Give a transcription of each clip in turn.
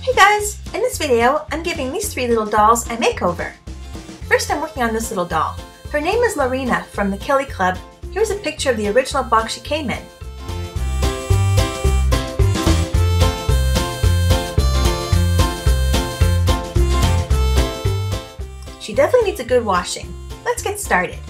Hey guys! In this video, I'm giving these three little dolls a makeover. First, I'm working on this little doll. Her name is Lorena from the Kelly Club. Here's a picture of the original box she came in. She definitely needs a good washing. Let's get started.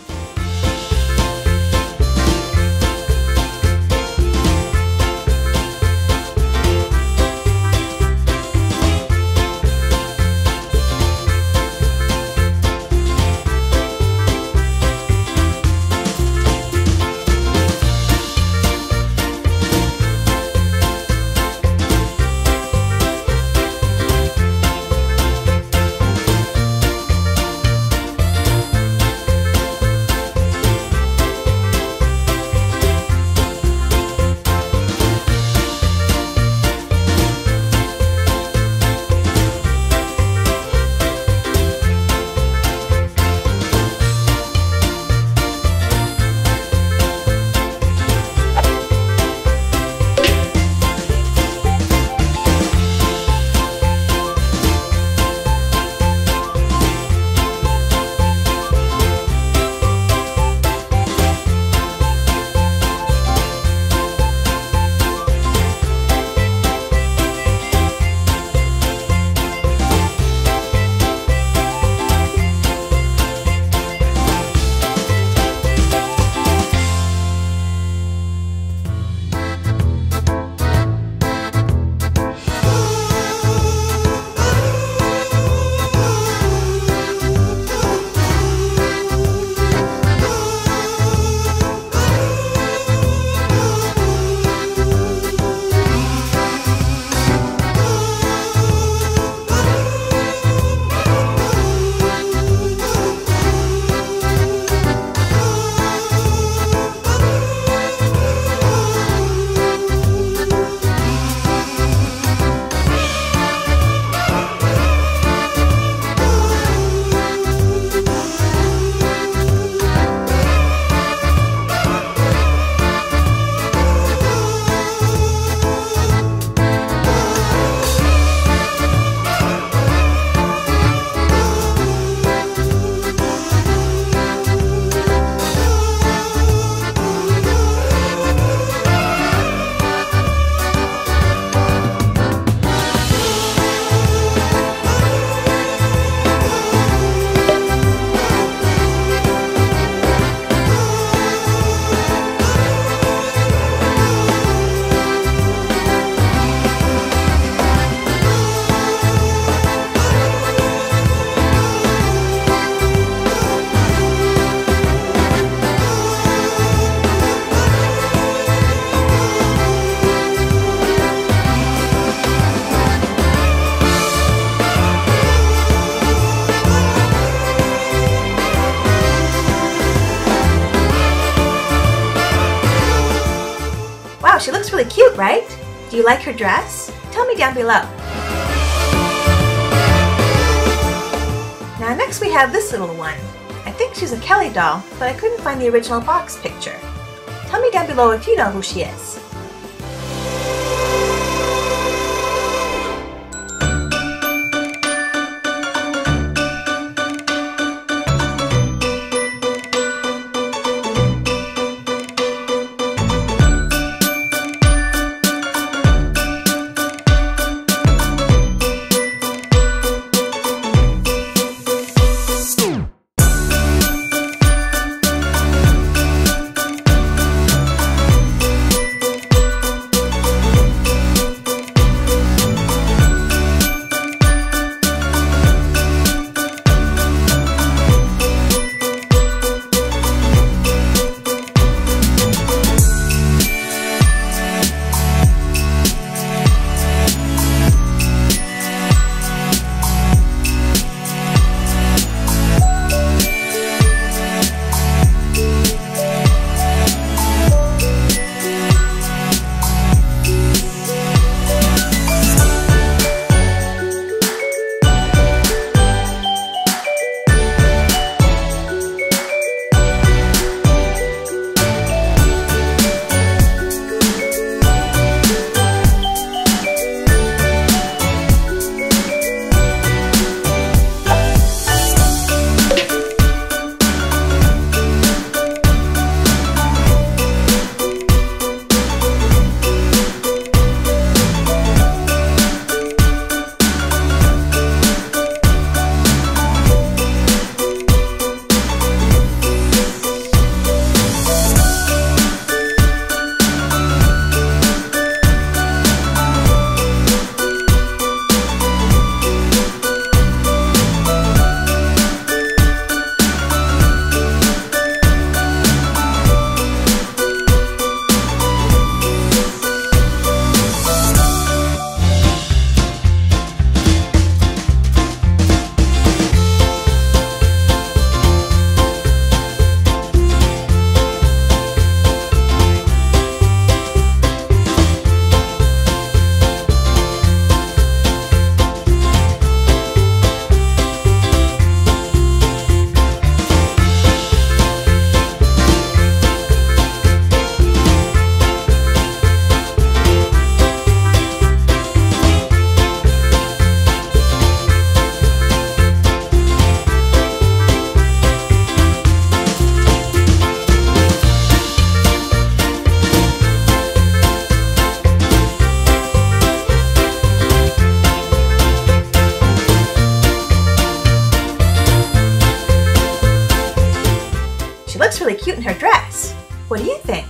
Wow, she looks really cute, right? Do you like her dress? Tell me down below. Now next we have this little one. I think she's a Kelly doll, but I couldn't find the original box picture. Tell me down below if you know who she is. really cute in her dress. What do you think?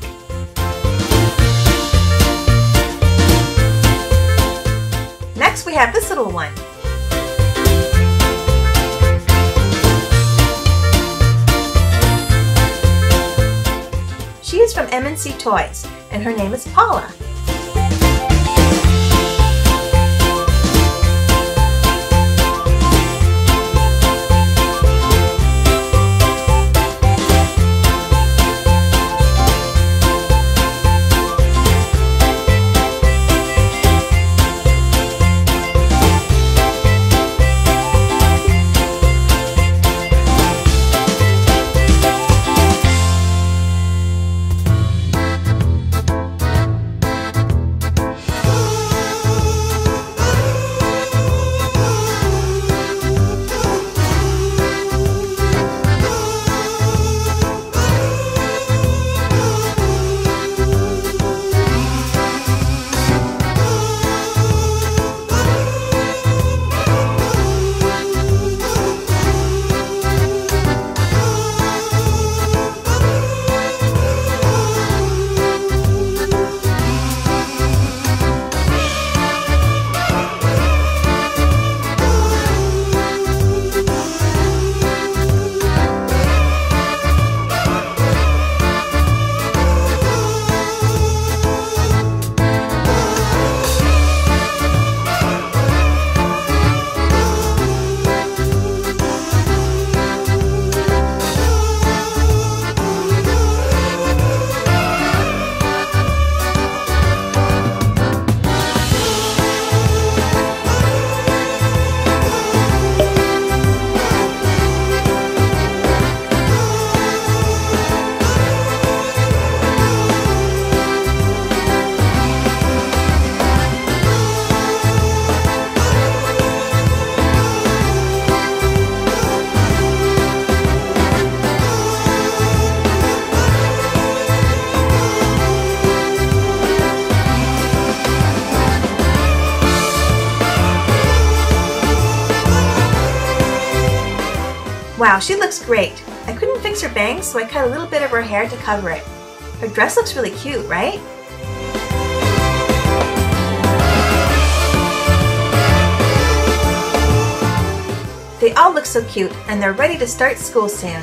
Next we have this little one. She is from M&C Toys, and her name is Paula. Wow, she looks great. I couldn't fix her bangs, so I cut a little bit of her hair to cover it. Her dress looks really cute, right? They all look so cute, and they're ready to start school soon.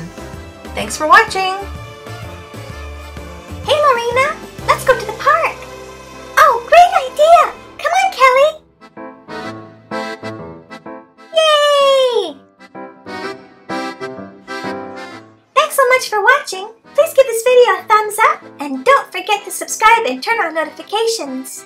Thanks for watching! Hey Lorena, let's go to the park! Oh, great idea! Come on, Kelly! Yay! Thanks so much for watching. Please give this video a thumbs up and don't forget to subscribe and turn on notifications.